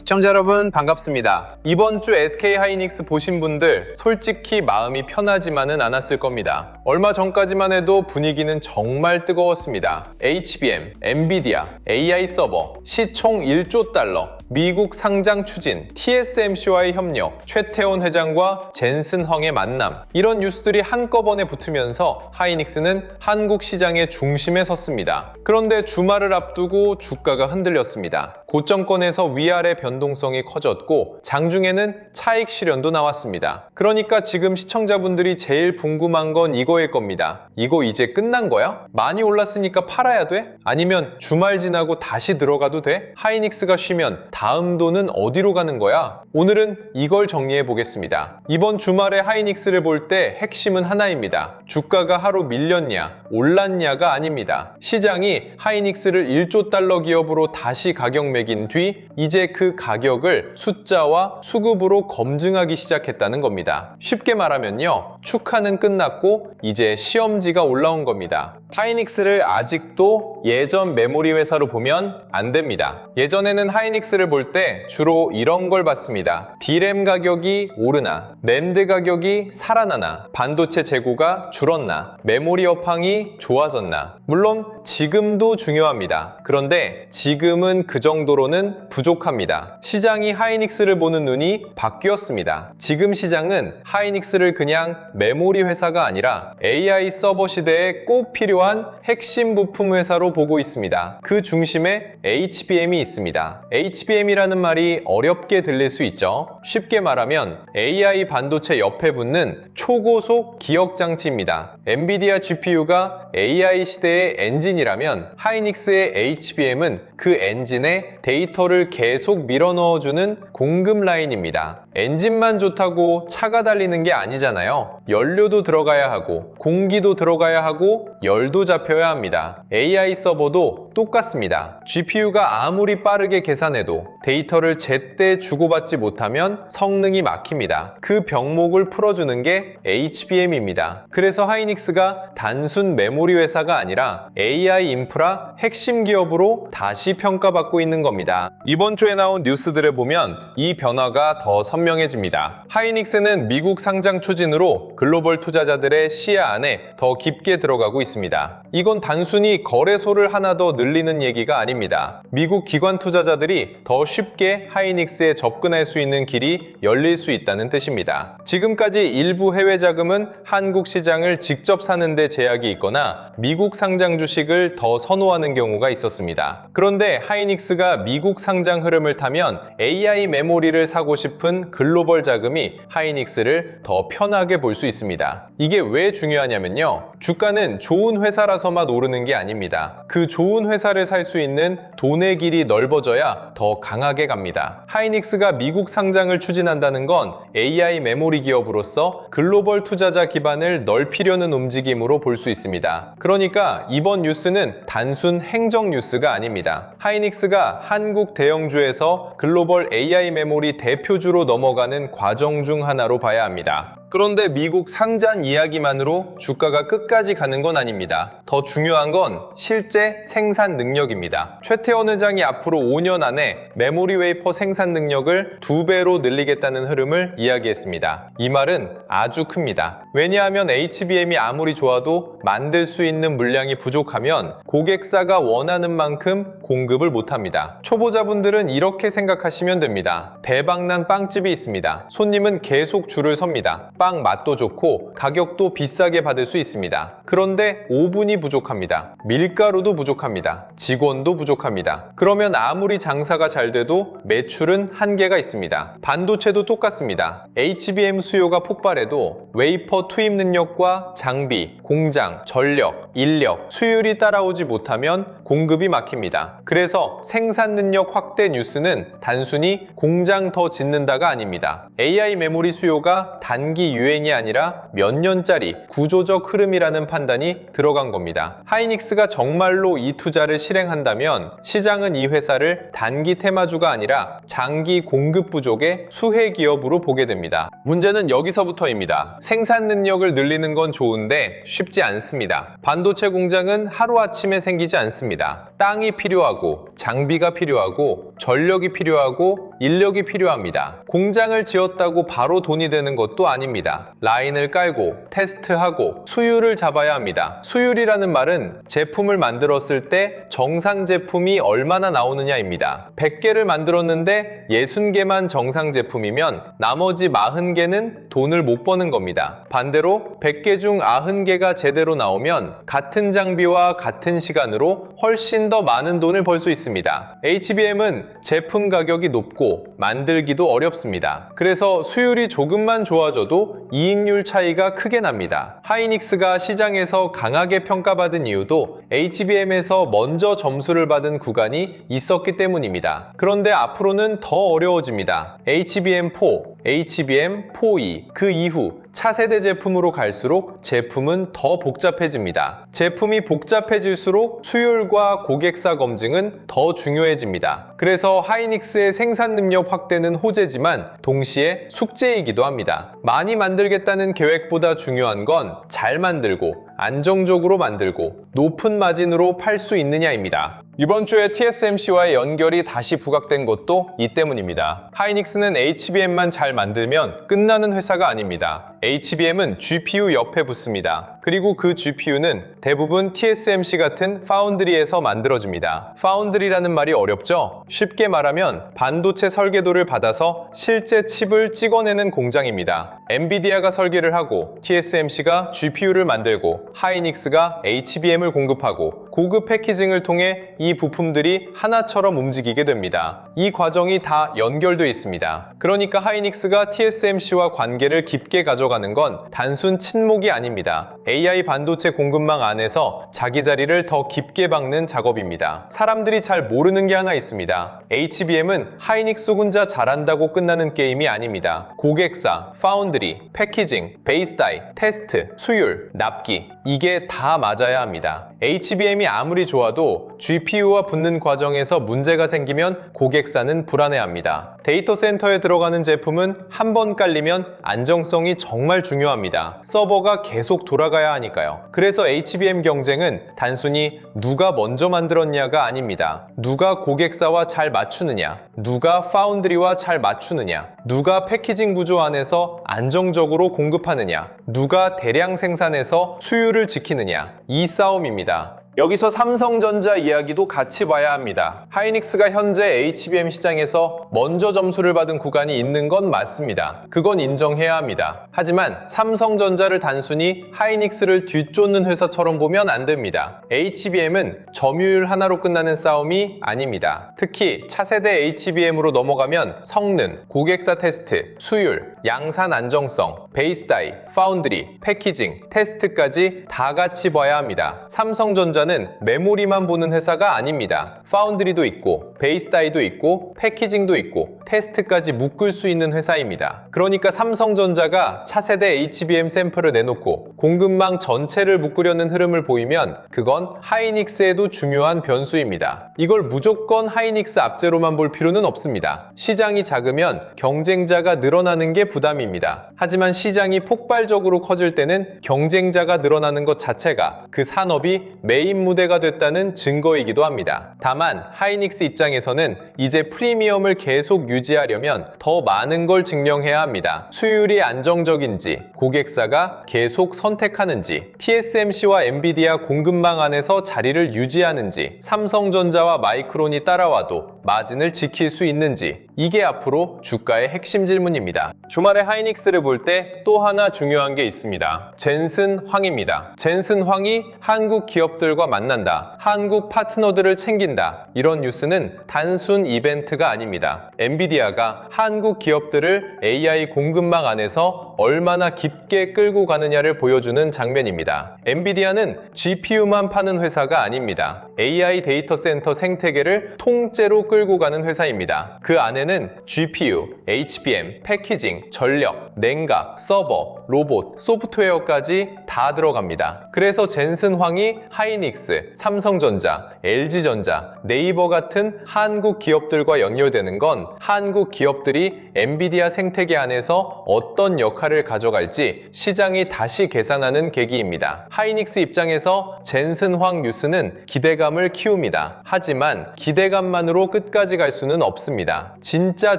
시청자 여러분 반갑습니다. 이번 주 SK하이닉스 보신 분들 솔직히 마음이 편하지만은 않았을 겁니다. 얼마 전까지만 해도 분위기는 정말 뜨거웠습니다. HBM, 엔비디아, AI 서버, 시총 1조 달러, 미국 상장 추진, TSMC와의 협력, 최태원 회장과 젠슨 헝의 만남, 이런 뉴스들이 한꺼번에 붙으면서 하이닉스는 한국 시장의 중심에 섰습니다. 그런데 주말을 앞두고 주가가 흔들렸습니다. 고점권에서 위아래 변동성이 커졌고 장중에는 차익 실현도 나왔습니다. 그러니까 지금 시청자분들이 제일 궁금한 건 이거일 겁니다. 이거 이제 끝난 거야? 많이 올랐으니까 팔아야 돼? 아니면 주말 지나고 다시 들어가도 돼? 하이닉스가 쉬면 다음 돈은 어디로 가는 거야? 오늘은 이걸 정리해 보겠습니다. 이번 주말에 하이닉스를 볼 때 핵심은 하나입니다. 주가가 하루 밀렸냐, 올랐냐가 아닙니다. 시장이 하이닉스를 1조 달러 기업으로 다시 가격 매긴 뒤 이제 그 가격을 숫자와 수급으로 검증하기 시작했다는 겁니다. 쉽게 말하면요, 축하는 끝났고 이제 시험지가 올라온 겁니다. 하이닉스를 아직도 예전 메모리 회사로 보면 안 됩니다. 예전에는 하이닉스를 볼 때 주로 이런 걸 봤습니다. D램 가격이 오르나, 낸드 가격이 살아나나, 반도체 재고가 줄었나, 메모리 업황이 좋아졌나. 물론 지금도 중요합니다. 그런데 지금은 그 정도로는 부족합니다. 시장이 하이닉스를 보는 눈이 바뀌었습니다. 지금 시장은 하이닉스를 그냥 메모리 회사가 아니라 AI 서버 시대에 꼭 필요한 핵심 부품 회사로 보고 있습니다. 그 중심에 HBM이 있습니다. HBM이라는 말이 어렵게 들릴 수 있죠. 쉽게 말하면 AI 반도체 옆에 붙는 초고속 기억 장치입니다. 엔비디아 GPU가 AI 시대의 엔진이라면 하이닉스의 HBM은 그 엔진에 데이터를 계속 밀어넣어주는 공급 라인입니다. 엔진만 좋다고 차가 달리는 게 아니잖아요. 연료도 들어가야 하고 공기도 들어가야 하고 열도 잡혀야 합니다. AI 서버도 똑같습니다. GPU가 아무리 빠르게 계산해도 데이터를 제때 주고받지 못하면 성능이 막힙니다. 그 병목을 풀어주는 게 HBM입니다. 그래서 하이닉스가 단순 메모리 회사가 아니라 AI 인프라 핵심 기업으로 다시 평가받고 있는 겁니다. 이번 주에 나온 뉴스들을 보면 이 변화가 더 선명해집니다. 하이닉스는 미국 상장 추진으로 글로벌 투자자들의 시야 안에 더 깊게 들어가고 있습니다. 이건 단순히 거래소를 하나 더 늘리는 얘기가 아닙니다. 미국 기관 투자자들이 더 쉽게 하이닉스에 접근할 수 있는 길이 열릴 수 있다는 뜻입니다. 지금까지 일부 해외 자금은 한국 시장을 직접 사는 데 제약이 있거나 미국 상장 주식을 더 선호하는 경우가 있었습니다. 그런데 하이닉스가 미국 상장 흐름을 타면 AI 메모리를 사고 싶은 글로벌 자금이 하이닉스를 더 편하게 볼 수 있습니다. 이게 왜 중요하냐면요, 주가는 좋은 회사라서만 오르는 게 아닙니다. 그 좋은 회사를 살 수 있는 돈의 길이 넓어져야 더 강하게 갑니다. 하이닉스가 미국 상장을 추진한다는 건 AI 메모리 기업으로서 글로벌 투자자 기반을 넓히려는 움직임으로 볼 수 있습니다. 그러니까 이번 뉴스는 단순 행정 뉴스가 아닙니다. 하이닉스가 한국 대형주에서 글로벌 AI 메모리 대표주로 넘어가는 과정 중 하나로 봐야 합니다. 그런데 미국 상장 이야기만으로 주가가 끝까지 가는 건 아닙니다. 더 중요한 건 실제 생산 능력입니다. 최태원 회장이 앞으로 5년 안에 메모리 웨이퍼 생산 능력을 2배로 늘리겠다는 흐름을 이야기했습니다. 이 말은 아주 큽니다. 왜냐하면 HBM이 아무리 좋아도 만들 수 있는 물량이 부족하면 고객사가 원하는 만큼 공급을 못합니다. 초보자분들은 이렇게 생각하시면 됩니다. 대박난 빵집이 있습니다. 손님은 계속 줄을 섭니다. 빵 맛도 좋고 가격도 비싸게 받을 수 있습니다. 그런데 오븐이 부족합니다. 밀가루도 부족합니다. 직원도 부족합니다. 그러면 아무리 장사가 잘 돼도 매출은 한계가 있습니다. 반도체도 똑같습니다. HBM 수요가 폭발해도 웨이퍼 투입 능력과 장비, 공장, 전력, 인력, 수율이 따라오지 못하면 공급이 막힙니다. 그래서 생산 능력 확대 뉴스는 단순히 공장 더 짓는다가 아닙니다. AI 메모리 수요가 단기 유행이 아니라 몇 년짜리 구조적 흐름이라는 판단이 들어간 겁니다. 하이닉스가 정말로 이 투자를 실행한다면 시장은 이 회사를 단기 테마주가 아니라 장기 공급 부족의 수혜 기업으로 보게 됩니다. 문제는 여기서부터입니다. 생산 능력을 늘리는 건 좋은데 쉽지 않습니다. 반도체 공장은 하루아침에 생기지 않습니다. 땅이 필요하고 장비가 필요하고 전력이 필요하고 인력이 필요합니다. 공장을 지었다고 바로 돈이 되는 것도 아닙니다. 라인을 깔고 테스트하고 수율을 잡아야 합니다. 수율이라는 말은 제품을 만들었을 때 정상 제품이 얼마나 나오느냐입니다. 100개를 만들었는데 60개만 정상 제품이면 나머지 40개는 돈을 못 버는 겁니다. 반대로 100개 중 90개가 제대로 나오면 같은 장비와 같은 시간으로 훨씬 더 많은 돈을 벌 수 있습니다. HBM은 제품 가격이 높고 만들기도 어렵습니다. 그래서 수율이 조금만 좋아져도 이익률 차이가 크게 납니다. 하이닉스가 시장에서 강하게 평가받은 이유도 HBM에서 먼저 점수를 받은 구간이 있었기 때문입니다. 그런데 앞으로는 더 어려워집니다. HBM4, HBM4E, 그 이후 차세대 제품으로 갈수록 제품은 더 복잡해집니다. 제품이 복잡해질수록 수율과 고객사 검증은 더 중요해집니다. 그래서 하이닉스의 생산 능력 확대는 호재지만 동시에 숙제이기도 합니다. 많이 만들겠다는 계획보다 중요한 건 잘 만들고 안정적으로 만들고 높은 마진으로 팔 수 있느냐입니다. 이번 주에 TSMC와의 연결이 다시 부각된 것도 이 때문입니다. 하이닉스는 HBM만 잘 만들면 끝나는 회사가 아닙니다. HBM은 GPU 옆에 붙습니다. 그리고 그 GPU는 대부분 TSMC 같은 파운드리에서 만들어집니다. 파운드리라는 말이 어렵죠? 쉽게 말하면 반도체 설계도를 받아서 실제 칩을 찍어내는 공장입니다. 엔비디아가 설계를 하고 TSMC가 GPU를 만들고 하이닉스가 HBM을 공급하고 고급 패키징을 통해 이 부품들이 하나처럼 움직이게 됩니다. 이 과정이 다 연결돼 있습니다. 그러니까 하이닉스가 TSMC와 관계를 깊게 가져가는 건 단순 친목이 아닙니다. AI 반도체 공급망 안에서 자기 자리를 더 깊게 박는 작업입니다. 사람들이 잘 모르는 게 하나 있습니다. HBM은 하이닉스 혼자 잘한다고 끝나는 게임이 아닙니다. 고객사, 파운드리, 패키징, 베이스 다이, 테스트, 수율, 납기, 이게 다 맞아야 합니다. HBM이 아무리 좋아도 GPU와 붙는 과정에서 문제가 생기면 고객사는 불안해합니다. 데이터 센터에 들어가는 제품은 한 번 깔리면 안정성이 정말 중요합니다. 서버가 계속 돌아가야 하니까요. 그래서 HBM 경쟁은 단순히 누가 먼저 만들었냐가 아닙니다. 누가 고객사와 잘 맞추느냐, 누가 파운드리와 잘 맞추느냐, 누가 패키징 구조 안에서 안정적으로 공급하느냐, 누가 대량 생산해서 수율을 지키느냐, 이 싸움입니다. 여기서 삼성전자 이야기도 같이 봐야 합니다. 하이닉스가 현재 HBM 시장에서 먼저 점수를 받은 구간이 있는 건 맞습니다. 그건 인정해야 합니다. 하지만 삼성전자를 단순히 하이닉스를 뒤쫓는 회사처럼 보면 안 됩니다. HBM은 점유율 하나로 끝나는 싸움이 아닙니다. 특히 차세대 HBM으로 넘어가면 성능, 고객사 테스트, 수율, 양산 안정성, 베이스 다이, 파운드리, 패키징, 테스트까지 다 같이 봐야 합니다. 삼성전자는 메모리만 보는 회사가 아닙니다. 파운드리도 있고, 베이스 다이도 있고, 패키징도 있고, 테스트까지 묶을 수 있는 회사입니다. 그러니까 삼성전자가 차세대 HBM 샘플을 내놓고 공급망 전체를 묶으려는 흐름을 보이면 그건 하이닉스에도 중요한 변수입니다. 이걸 무조건 하이닉스 압제로만 볼 필요는 없습니다. 시장이 작으면 경쟁자가 늘어나는 게 부담입니다. 하지만 시장이 폭발적으로 커질 때는 경쟁자가 늘어나는 것 자체가 그 산업이 메인 무대가 됐다는 증거이기도 합니다. 다만 하이닉스 입장에서는 이제 프리미엄을 계속 유지하려면 더 많은 걸 증명해야 합니다. 수율이 안정적인지, 고객사가 계속 선택하는지, TSMC와 엔비디아 공급망 안에서 자리를 유지하는지, 삼성전자와 마이크론이 따라와도 마진을 지킬 수 있는지, 이게 앞으로 주가의 핵심 질문입니다. 주말에 하이닉스를 볼 때 또 하나 중요한 게 있습니다. 젠슨 황입니다. 젠슨 황이 한국 기업들과 만난다, 한국 파트너들을 챙긴다, 이런 뉴스는 단순 이벤트가 아닙니다. 엔비디아가 한국 기업들을 AI 공급망 안에서 얼마나 깊게 끌고 가느냐를 보여주는 장면입니다. 엔비디아는 GPU만 파는 회사가 아닙니다. AI 데이터 센터 생태계를 통째로 끌고 가는 회사입니다. 그 안에는 GPU, HBM, 패키징, 전력, 냉각, 서버, 로봇, 소프트웨어까지 다 들어갑니다. 그래서 젠슨 황이 하이닉스, 삼성전자, LG전자, 네이버 같은 한국 기업들과 연결되는 건 한국 기업들이 엔비디아 생태계 안에서 어떤 역할을 가져갈지 시장이 다시 계산하는 계기입니다. 하이닉스 입장에서 젠슨 황 뉴스는 기대감을 키웁니다. 하지만 기대감만으로 끝이 끝까지 갈 수는 없습니다. 진짜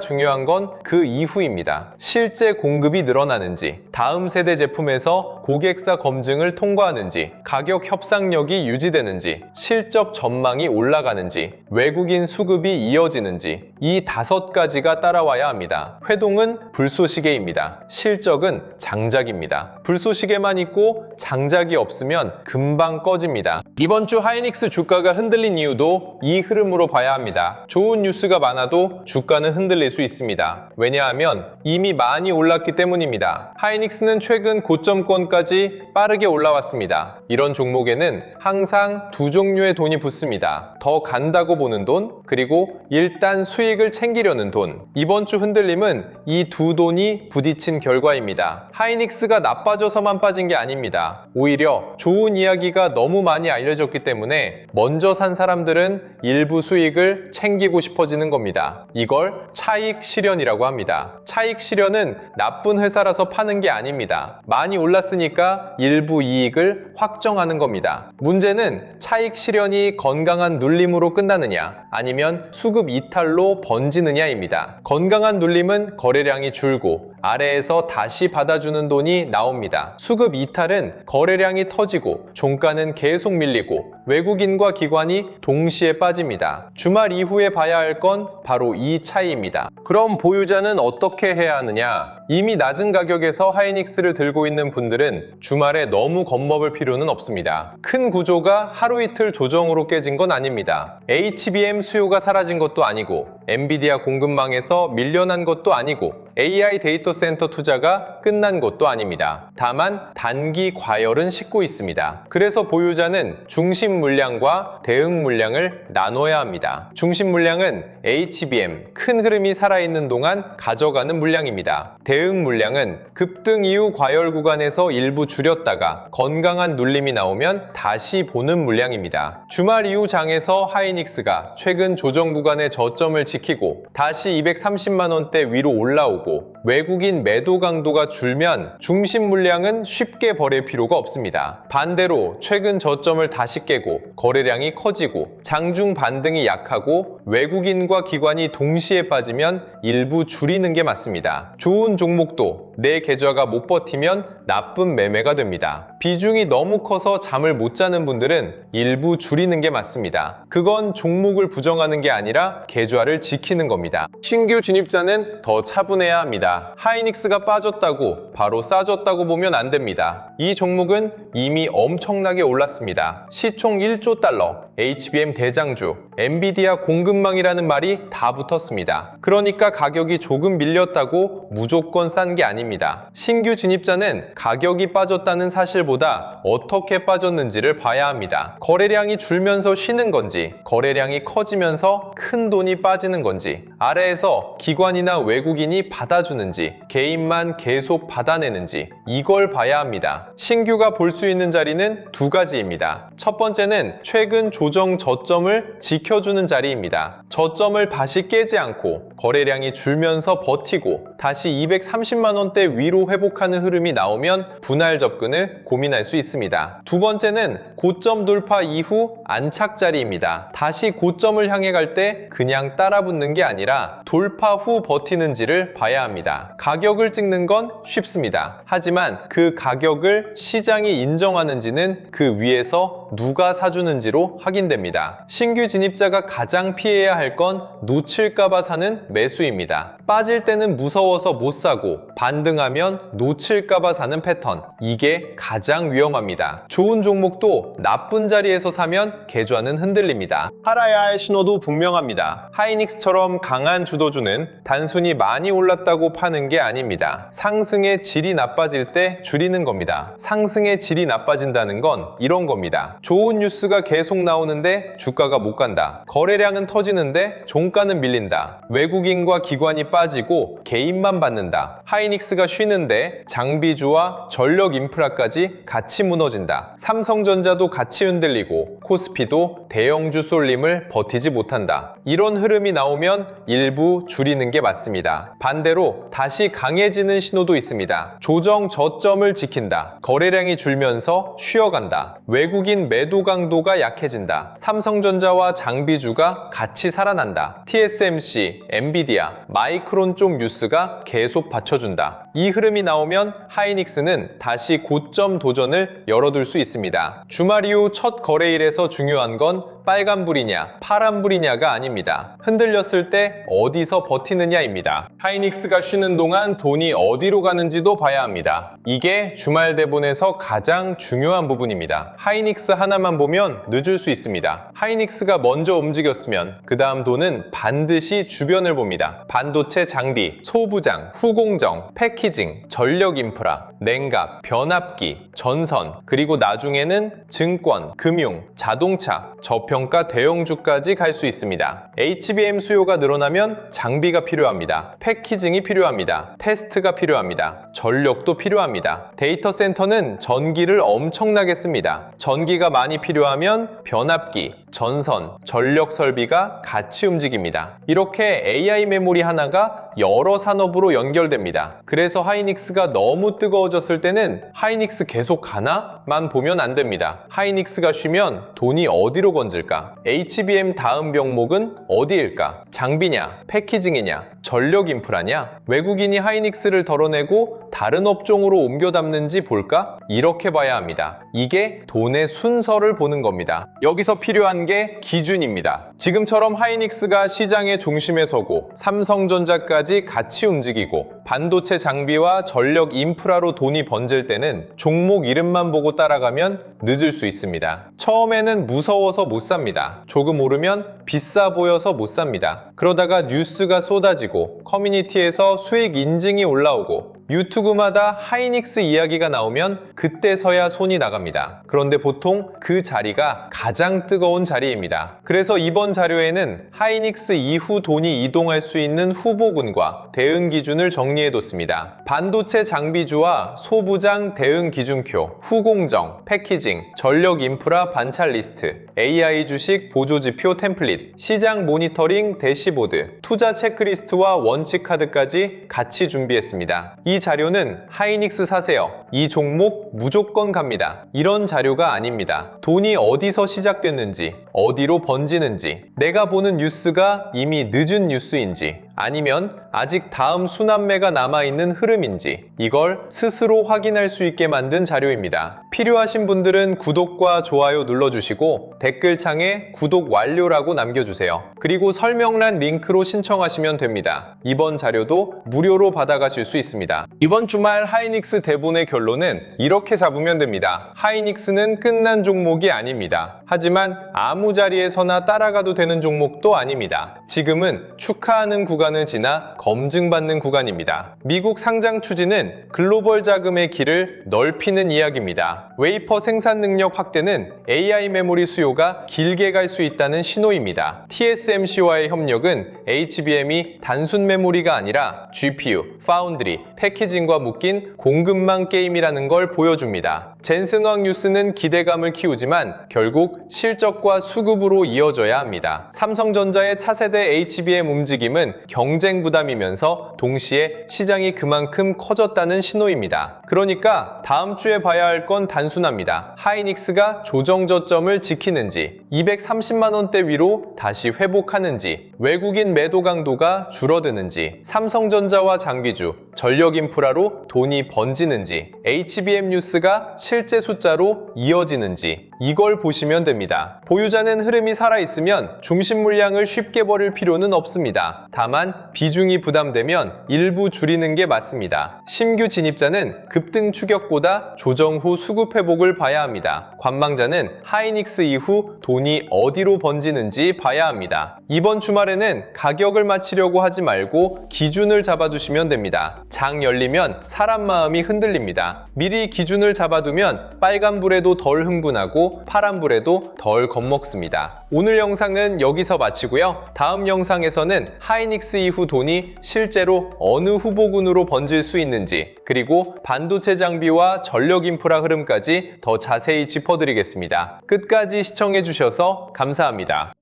중요한 건 그 이후입니다. 실제 공급이 늘어나는지, 다음 세대 제품에서 고객사 검증을 통과하는지, 가격 협상력이 유지되는지, 실적 전망이 올라가는지, 외국인 수급이 이어지는지, 이 5가지가 따라와야 합니다. 회동은 불쏘시개입니다. 실적은 장작입니다. 불쏘시개만 있고 장작이 없으면 금방 꺼집니다. 이번 주 하이닉스 주가가 흔들린 이유도 이 흐름으로 봐야 합니다. 좋은 뉴스가 많아도 주가는 흔들릴 수 있습니다. 왜냐하면 이미 많이 올랐기 때문입니다. 하이닉스는 최근 고점권까지 빠르게 올라왔습니다. 이런 종목에는 항상 두 종류의 돈이 붙습니다. 더 간다고 보는 돈, 그리고 일단 수익을 챙기려는 돈. 이번 주 흔들림은 이 두 돈이 부딪힌 결과입니다. 하이닉스가 나빠져서만 빠진 게 아닙니다. 오히려 좋은 이야기가 너무 많이 알려졌기 때문에 먼저 산 사람들은 일부 수익을 챙기고 싶어지는 겁니다. 이걸 차익 실현이라고 합니다. 차익 실현은 나쁜 회사라서 파는 게 아닙니다. 많이 올랐으니까 일부 이익을 확정하는 겁니다. 문제는 차익 실현이 건강한 눌림으로 끝나느냐, 아니면 수급 이탈로 번지느냐입니다. 건강한 눌림은 거래량이 줄고 아래에서 다시 받아주는 돈이 나옵니다. 수급 이탈은 거래량이 터지고 종가는 계속 밀리고 외국인과 기관이 동시에 빠집니다. 주말 이후에 봐야 할 건 바로 이 차이입니다. 그럼 보유자는 어떻게 해야 하느냐? 이미 낮은 가격에서 하이닉스를 들고 있는 분들은 주말에 너무 겁먹을 필요는 없습니다. 큰 구조가 하루 이틀 조정으로 깨진 건 아닙니다. HBM 수요가 사라진 것도 아니고 엔비디아 공급망에서 밀려난 것도 아니고 AI 데이터 센터 투자가 끝난 것도 아닙니다. 다만 단기 과열은 싣고 있습니다. 그래서 보유자는 중심 물량과 대응 물량을 나눠야 합니다. 중심 물량은 HBM, 큰 흐름이 살아있는 동안 가져가는 물량입니다. 대응 물량은 급등 이후 과열 구간에서 일부 줄였다가 건강한 눌림이 나오면 다시 보는 물량입니다. 주말 이후 장에서 하이닉스가 최근 조정 구간의 저점을 지키고 다시 230만 원대 위로 올라오고 외국인 매도 강도가 줄면 중심 물량은 쉽게 버릴 필요가 없습니다. 반대로 최근 저점을 다시 깨고 거래량이 커지고 장중 반등이 약하고 외국인과 기관이 동시에 빠지면 일부 줄이는 게 맞습니다. 좋은 종목도 내 계좌가 못 버티면 나쁜 매매가 됩니다. 비중이 너무 커서 잠을 못 자는 분들은 일부 줄이는 게 맞습니다. 그건 종목을 부정하는 게 아니라 계좌를 지키는 겁니다. 신규 진입자는 더 차분해야 합니다. 하이닉스가 빠졌다고 바로 싸졌다고 보면 안 됩니다. 이 종목은 이미 엄청나게 올랐습니다. 시총 1조 달러, HBM 대장주, 엔비디아 공급망이라는 말이 다 붙었습니다. 그러니까 가격이 조금 밀렸다고 무조건 싼 게 아닙니다. 신규 진입자는 가격이 빠졌다는 사실보다 어떻게 빠졌는지를 봐야 합니다. 거래량이 줄면서 쉬는 건지, 거래량이 커지면서 큰 돈이 빠지는 건지, 아래에서 기관이나 외국인이 받아주는지, 개인만 계속 받아내는지, 이걸 봐야 합니다. 신규가 볼 수 있는 자리는 두 가지입니다. 첫 번째는 최근 조정 저점을 지켜주는 자리입니다. 저점을 다시 깨지 않고 거래량이 줄면서 버티고 다시 230만 원대 위로 회복하는 흐름이 나오면 분할 접근을 고민할 수 있습니다. 두 번째는 고점 돌파 이후 안착 자리입니다. 다시 고점을 향해 갈 때 그냥 따라붙는 게 아니라 돌파 후 버티는지를 봐야 합니다. 가격을 찍는 건 쉽습니다. 하지만 그 가격을 시장이 인정하는지는 그 위에서 누가 사주는지로 확인됩니다. 신규 진입자가 가장 피해야 할 건 놓칠까봐 사는 매수입니다. 빠질 때는 무서워서 못 사고 반등하면 놓칠까봐 사는 패턴, 이게 가장 위험합니다. 좋은 종목도 나쁜 자리에서 사면 계좌는 흔들립니다. 팔아야 할 신호도 분명합니다. 하이닉스처럼 강한 주도주는 단순히 많이 올랐다고 파는 게 아닙니다. 상승의 질이 나빠질 때 줄이는 겁니다. 상승의 질이 나빠진다는 건 이런 겁니다. 좋은 뉴스가 계속 나오는데 주가가 못 간다. 거래량은 터지는데 종가는 밀린다. 외국인과 기관이 빠지고 개인만 받는다. 하이닉스가 쉬는데 장비주와 전력 인프라까지 같이 무너진다. 삼성전자도 같이 흔들리고 코스피도 대형주 쏠림을 버티지 못한다. 이런 흐름이 나오면 일부 줄이는 게 맞습니다. 반대로 다시 강해지는 신호도 있습니다. 조정 저점을 지킨다. 거래량이 줄면서 쉬어간다. 외국인 외국인 매도 강도가 약해진다. 삼성전자와 장비주가 같이 살아난다. TSMC, 엔비디아, 마이크론 쪽 뉴스가 계속 받쳐준다. 이 흐름이 나오면 하이닉스는 다시 고점 도전을 열어둘 수 있습니다. 주말 이후 첫 거래일에서 중요한 건 빨간불이냐 파란불이냐가 아닙니다. 흔들렸을 때 어디서 버티느냐입니다. 하이닉스가 쉬는 동안 돈이 어디로 가는지도 봐야 합니다. 이게 주말 대본에서 가장 중요한 부분입니다. 하이닉스 하나만 보면 늦을 수 있습니다. 하이닉스가 먼저 움직였으면 그 다음 돈은 반드시 주변을 봅니다. 반도체 장비, 소부장, 후공정, 패키징, 전력 인프라, 냉각, 변압기, 전선, 그리고 나중에는 증권, 금융, 자동차, 저평가 대형주까지 갈 수 있습니다. HBM 수요가 늘어나면 장비가 필요합니다. 패키징이 필요합니다. 테스트가 필요합니다. 전력도 필요합니다. 데이터 센터는 전기를 엄청나게 씁니다. 전기가 많이 필요하면 변압기, 전선, 전력 설비가 같이 움직입니다. 이렇게 AI 메모리 하나가 여러 산업으로 연결됩니다. 그래서 하이닉스가 너무 뜨거워졌을 때는 하이닉스 계속 가나? 만 보면 안 됩니다. 하이닉스가 쉬면 돈이 어디로 번질까? HBM 다음 병목은 어디일까? 장비냐? 패키징이냐? 전력 인프라냐? 외국인이 하이닉스를 덜어내고 다른 업종으로 옮겨 담는지 볼까? 이렇게 봐야 합니다. 이게 돈의 순서를 보는 겁니다. 여기서 필요한 게 기준입니다. 지금처럼 하이닉스가 시장의 중심에 서고 삼성전자까지 같이 움직이고 반도체 장비와 전력 인프라로 돈이 번질 때는 종목 이름만 보고 따라가면 늦을 수 있습니다. 처음에는 무서워서 못 삽니다. 조금 오르면 비싸 보여서 못 삽니다. 그러다가 뉴스가 쏟아지고 커뮤니티에서 수익 인증이 올라오고 유튜브마다 하이닉스 이야기가 나오면 그때서야 손이 나갑니다. 그런데 보통 그 자리가 가장 뜨거운 자리입니다. 그래서 이번 자료에는 하이닉스 이후 돈이 이동할 수 있는 후보군과 대응 기준을 정리해뒀습니다. 반도체 장비주와 소부장 대응 기준표, 후공정, 패키징, 전력 인프라 반찰 리스트, AI 주식 보조지표 템플릿, 시장 모니터링 대시보드, 투자 체크리스트와 원칙 카드까지 같이 준비했습니다. 이 자료는 하이닉스 사세요. 이 종목 무조건 갑니다. 이런 자료가 아닙니다. 돈이 어디서 시작됐는지, 어디로 번지는지, 내가 보는 뉴스가 이미 늦은 뉴스인지, 아니면 아직 다음 순환매가 남아있는 흐름인지 이걸 스스로 확인할 수 있게 만든 자료입니다. 필요하신 분들은 구독과 좋아요 눌러주시고 댓글창에 구독 완료라고 남겨주세요. 그리고 설명란 링크로 신청하시면 됩니다. 이번 자료도 무료로 받아가실 수 있습니다. 이번 주말 하이닉스 대본의 결론은 이렇게 잡으면 됩니다. 하이닉스는 끝난 종목이 아닙니다. 하지만 아무 자리에서나 따라가도 되는 종목도 아닙니다. 지금은 축하하는 구간을 지나 검증받는 구간입니다. 미국 상장 추진은 글로벌 자금의 길을 넓히는 이야기입니다. 웨이퍼 생산 능력 확대는 AI 메모리 수요가 길게 갈 수 있다는 신호입니다. TSMC와의 협력은 HBM이 단순 메모리가 아니라 GPU, 파운드리, 패키징과 묶인 공급망 게임이라는 걸 보여줍니다. 젠슨왕 뉴스는 기대감을 키우지만 결국 실적과 수급으로 이어져야 합니다. 삼성전자의 차세대 HBM 움직임은 경쟁 부담이면서 동시에 시장이 그만큼 커졌다는 신호입니다. 그러니까 다음 주에 봐야 할 건 단순합니다. 하이닉스가 조정 저점을 지키는지, 230만 원대 위로 다시 회복하는지, 외국인 매도 강도가 줄어드는지, 삼성전자와 장비주, 전력 인프라로 돈이 번지는지, HBM 뉴스가 실제 숫자로 이어지는지 이걸 보시면 됩니다. 보유자는 흐름이 살아있으면 중심 물량을 쉽게 버릴 필요는 없습니다. 다만 비중이 부담되면 일부 줄이는 게 맞습니다. 신규 진입자는 급등 추격보다 조정 후 수급 회복을 봐야 합니다. 관망자는 하이닉스 이후 돈이 어디로 번지는지 봐야 합니다. 이번 주말에는 가격을 맞추려고 하지 말고 기준을 잡아두시면 됩니다. 장 열리면 사람 마음이 흔들립니다. 미리 기준을 잡아두면 빨간불에도 덜 흥분하고 파란불에도 덜 겁먹습니다. 오늘 영상은 여기서 마치고요. 다음 영상에서는 하이닉스 이후 돈이 실제로 어느 후보군으로 번질 수 있는지, 그리고 반도체 장비와 전력 인프라 흐름까지 더 자세히 짚어드리겠습니다. 끝까지 시청해주셔서 감사합니다.